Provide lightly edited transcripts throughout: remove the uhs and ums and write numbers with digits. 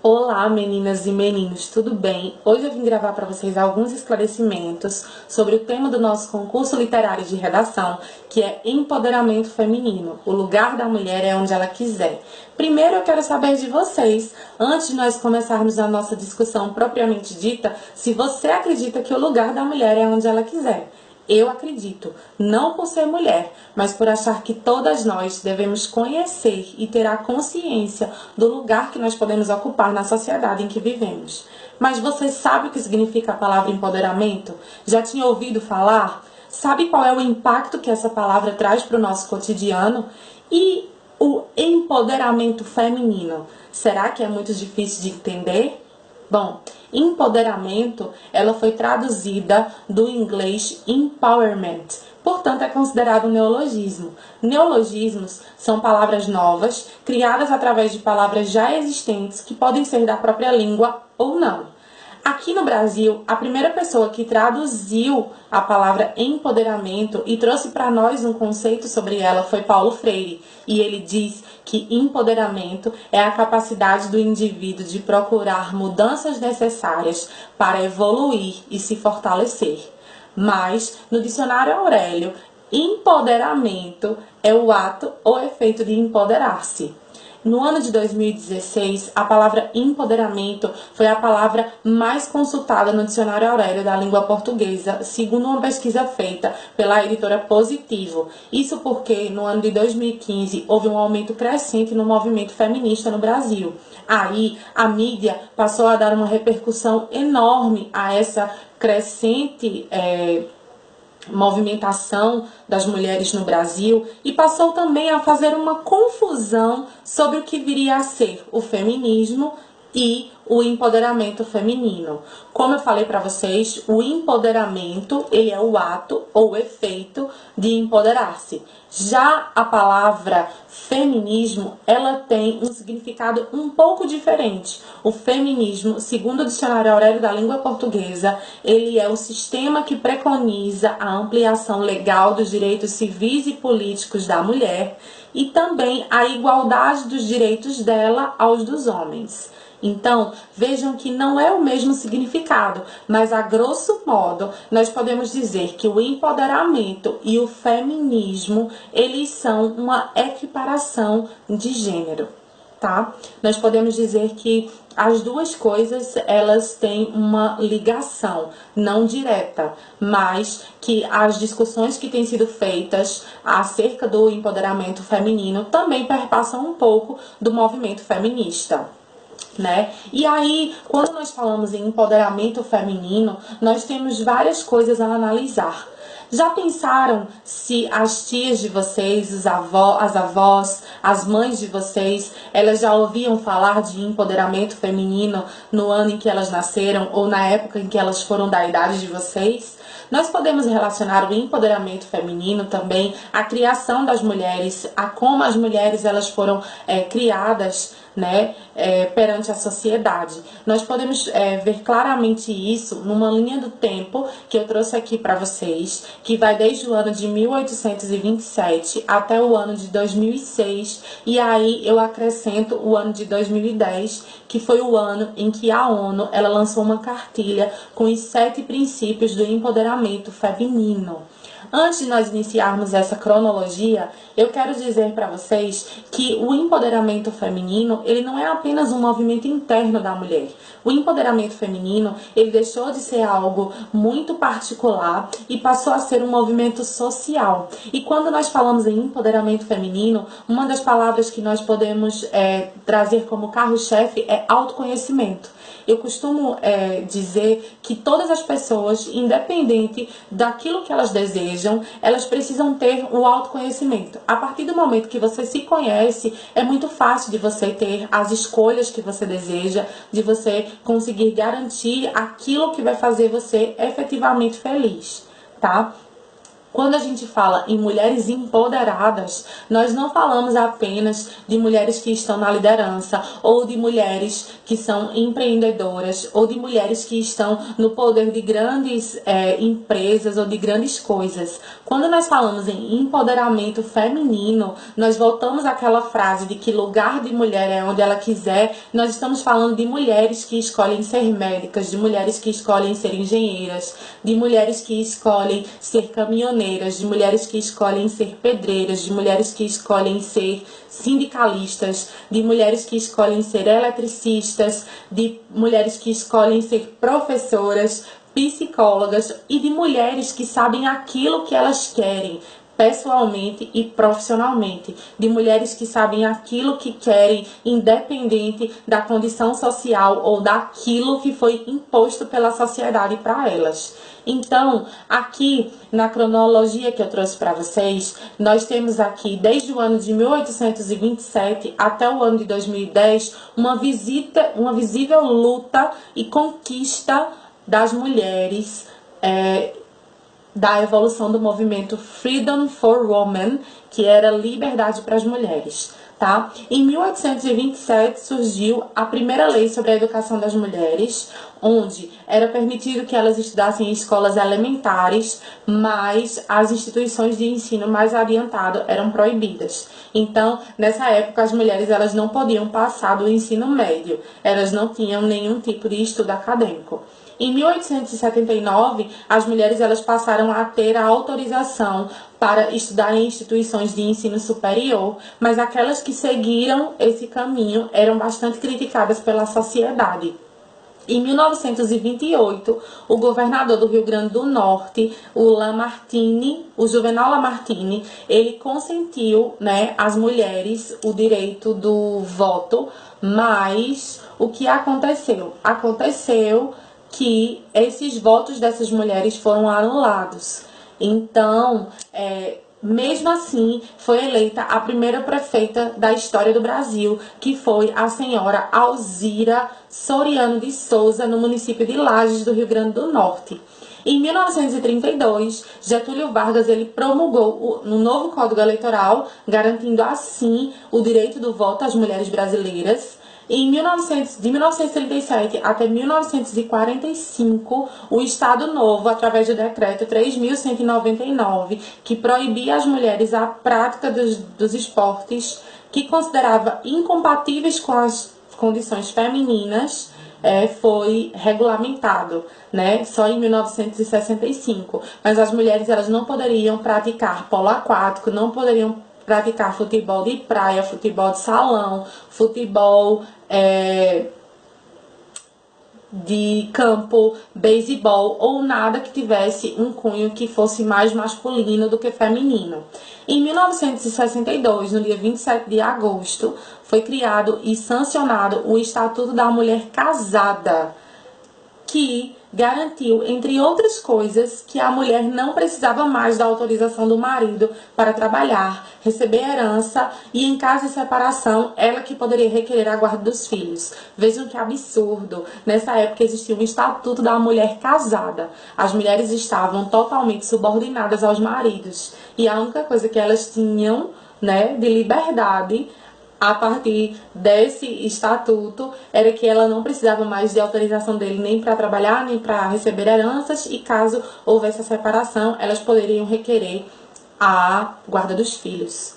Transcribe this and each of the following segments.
Olá, meninas e meninos, tudo bem? Hoje eu vim gravar para vocês alguns esclarecimentos sobre o tema do nosso concurso literário de redação, que é Empoderamento Feminino. O lugar da mulher é onde ela quiser. Primeiro eu quero saber de vocês, antes de nós começarmos a nossa discussão propriamente dita, se você acredita que o lugar da mulher é onde ela quiser. Eu acredito, não por ser mulher, mas por achar que todas nós devemos conhecer e ter a consciência do lugar que nós podemos ocupar na sociedade em que vivemos. Mas você sabe o que significa a palavra empoderamento? Já tinha ouvido falar? Sabe qual é o impacto que essa palavra traz para o nosso cotidiano? E o empoderamento feminino, será que é muito difícil de entender? Bom, empoderamento, ela foi traduzida do inglês empowerment, portanto é considerado um neologismo. Neologismos são palavras novas, criadas através de palavras já existentes que podem ser da própria língua ou não. Aqui no Brasil, a primeira pessoa que traduziu a palavra empoderamento e trouxe para nós um conceito sobre ela foi Paulo Freire. E ele diz que empoderamento é a capacidade do indivíduo de procurar mudanças necessárias para evoluir e se fortalecer. Mas, no dicionário Aurélio, empoderamento é o ato ou efeito de empoderar-se. No ano de 2016, a palavra empoderamento foi a palavra mais consultada no dicionário Aurélio da língua portuguesa, segundo uma pesquisa feita pela editora Positivo. Isso porque, no ano de 2015, houve um aumento crescente no movimento feminista no Brasil. Aí, a mídia passou a dar uma repercussão enorme a essa crescente movimentação das mulheres no Brasil e passou também a fazer uma confusão sobre o que viria a ser o feminismo e o empoderamento feminino. Como eu falei para vocês, o empoderamento, ele é o ato ou o efeito de empoderar-se. Já a palavra feminismo, ela tem um significado um pouco diferente. O feminismo, segundo o dicionário Aurélio da língua portuguesa, ele é o sistema que preconiza a ampliação legal dos direitos civis e políticos da mulher e também a igualdade dos direitos dela aos dos homens. Então, vejam que não é o mesmo significado, mas a grosso modo, nós podemos dizer que o empoderamento e o feminismo, eles são uma equiparação de gênero, tá? Nós podemos dizer que as duas coisas, elas têm uma ligação, não direta, mas que as discussões que têm sido feitas acerca do empoderamento feminino também perpassam um pouco do movimento feminista. Né? E aí, quando nós falamos em empoderamento feminino, nós temos várias coisas a analisar. Já pensaram se as tias de vocês, as avós, as mães de vocês, elas já ouviam falar de empoderamento feminino no ano em que elas nasceram ou na época em que elas foram da idade de vocês? Nós podemos relacionar o empoderamento feminino também à criação das mulheres, a como as mulheres elas foram criadas, né, perante a sociedade. Nós podemos ver claramente isso numa linha do tempo que eu trouxe aqui para vocês, que vai desde o ano de 1827 até o ano de 2006, e aí eu acrescento o ano de 2010, que foi o ano em que a ONU ela lançou uma cartilha com os 7 princípios do empoderamento feminino. Antes de nós iniciarmos essa cronologia, eu quero dizer para vocês que o empoderamento feminino, ele não é apenas um movimento interno da mulher. O empoderamento feminino, ele deixou de ser algo muito particular e passou a ser um movimento social. E quando nós falamos em empoderamento feminino, uma das palavras que nós podemos trazer como carro-chefe é autoconhecimento. Eu costumo dizer que todas as pessoas, independente daquilo que elas desejam, elas precisam ter o autoconhecimento. A partir do momento que você se conhece, é muito fácil de você ter as escolhas que você deseja, de você conseguir garantir aquilo que vai fazer você efetivamente feliz, tá? Quando a gente fala em mulheres empoderadas, nós não falamos apenas de mulheres que estão na liderança, ou de mulheres que são empreendedoras, ou de mulheres que estão no poder de grandes empresas ou de grandes coisas. Quando nós falamos em empoderamento feminino, nós voltamos àquela frase de que lugar de mulher é onde ela quiser. Nós estamos falando de mulheres que escolhem ser médicas, de mulheres que escolhem ser engenheiras, de mulheres que escolhem ser caminhoneiras, de mulheres que escolhem ser pedreiras, de mulheres que escolhem ser sindicalistas, de mulheres que escolhem ser eletricistas, de mulheres que escolhem ser professoras, psicólogas e de mulheres que sabem aquilo que elas querem pessoalmente e profissionalmente, de mulheres que sabem aquilo que querem, independente da condição social ou daquilo que foi imposto pela sociedade para elas. Então, aqui na cronologia que eu trouxe para vocês, nós temos aqui desde o ano de 1827 até o ano de 2010 uma visível luta e conquista das mulheres da evolução do movimento Freedom for Women, que era liberdade para as mulheres, tá? Em 1827 surgiu a primeira lei sobre a educação das mulheres, onde era permitido que elas estudassem em escolas elementares, mas as instituições de ensino mais adiantado eram proibidas. Então, nessa época, as mulheres elas não podiam passar do ensino médio, elas não tinham nenhum tipo de estudo acadêmico. Em 1879, as mulheres elas passaram a ter a autorização para estudar em instituições de ensino superior, mas aquelas que seguiram esse caminho eram bastante criticadas pela sociedade. Em 1928, o governador do Rio Grande do Norte, o Juvenal Lamartine, ele consentiu, às mulheres o direito do voto, mas o que aconteceu? Aconteceu que esses votos dessas mulheres foram anulados. Então, mesmo assim, foi eleita a primeira prefeita da história do Brasil, que foi a senhora Alzira Soriano de Souza, no município de Lages, do Rio Grande do Norte. Em 1932, Getúlio Vargas ele promulgou um novo Código Eleitoral, garantindo assim o direito do voto às mulheres brasileiras. De 1937 até 1945, o Estado Novo, através do decreto 3.199, que proibia às mulheres a prática dos esportes que considerava incompatíveis com as condições femininas, foi regulamentado, só em 1965. Mas as mulheres elas não poderiam praticar polo aquático, não poderiam praticar futebol de praia, futebol de salão, futebol de campo, beisebol ou nada que tivesse um cunho que fosse mais masculino do que feminino. Em 1962, no dia 27 de agosto, foi criado e sancionado o Estatuto da Mulher Casada, que garantiu, entre outras coisas, que a mulher não precisava mais da autorização do marido para trabalhar, receber herança e, em caso de separação, ela que poderia requerer a guarda dos filhos. Vejam que absurdo! Nessa época existia um Estatuto da Mulher Casada. As mulheres estavam totalmente subordinadas aos maridos e a única coisa que elas tinham, de liberdade a partir desse estatuto era que ela não precisava mais de autorização dele nem para trabalhar, nem para receber heranças, e caso houvesse a separação, elas poderiam requerer a guarda dos filhos.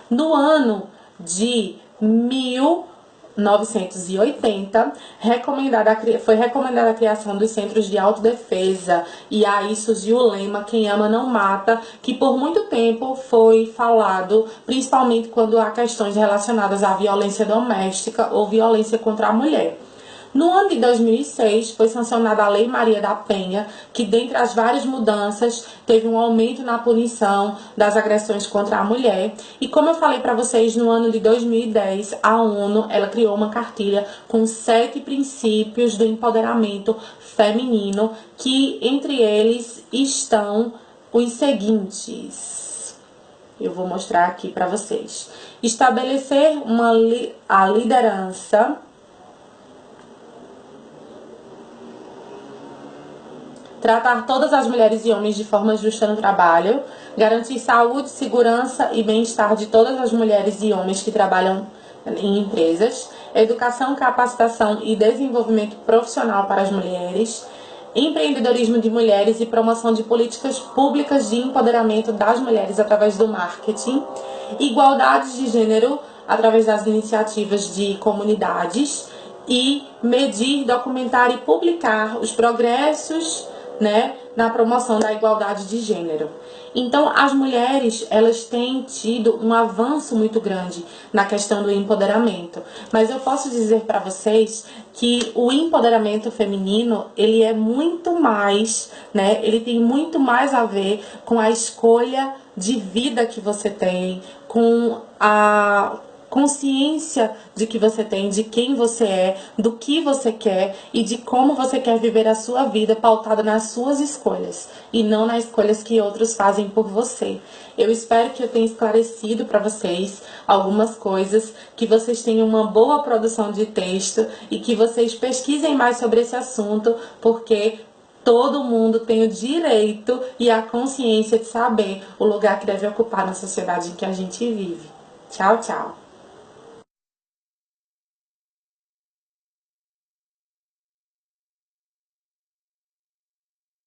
No ano de 1980, foi recomendada a criação dos centros de autodefesa, e aí surgiu o lema "Quem ama não mata", que por muito tempo foi falado, principalmente quando há questões relacionadas à violência doméstica ou violência contra a mulher. No ano de 2006, foi sancionada a Lei Maria da Penha, que, dentre as várias mudanças, teve um aumento na punição das agressões contra a mulher. E como eu falei para vocês, no ano de 2010, a ONU ela criou uma cartilha com 7 princípios do empoderamento feminino, que entre eles estão os seguintes. Eu vou mostrar aqui para vocês. Estabelecer a liderança tratar todas as mulheres e homens de forma justa no trabalho, garantir saúde, segurança e bem-estar de todas as mulheres e homens que trabalham em empresas, educação, capacitação e desenvolvimento profissional para as mulheres, empreendedorismo de mulheres e promoção de políticas públicas de empoderamento das mulheres através do marketing, igualdade de gênero através das iniciativas de comunidades e medir, documentar e publicar os progressos, né, na promoção da igualdade de gênero. Então, as mulheres, elas têm tido um avanço muito grande na questão do empoderamento. Mas eu posso dizer para vocês que o empoderamento feminino, ele é muito mais, né, ele tem muito mais a ver com a escolha de vida que você tem, com a consciência de que você tem, de quem você é, do que você quer e de como você quer viver a sua vida pautada nas suas escolhas e não nas escolhas que outros fazem por você. Eu espero que eu tenha esclarecido para vocês algumas coisas, que vocês tenham uma boa produção de texto e que vocês pesquisem mais sobre esse assunto, porque todo mundo tem o direito e a consciência de saber o lugar que deve ocupar na sociedade em que a gente vive. Tchau, tchau!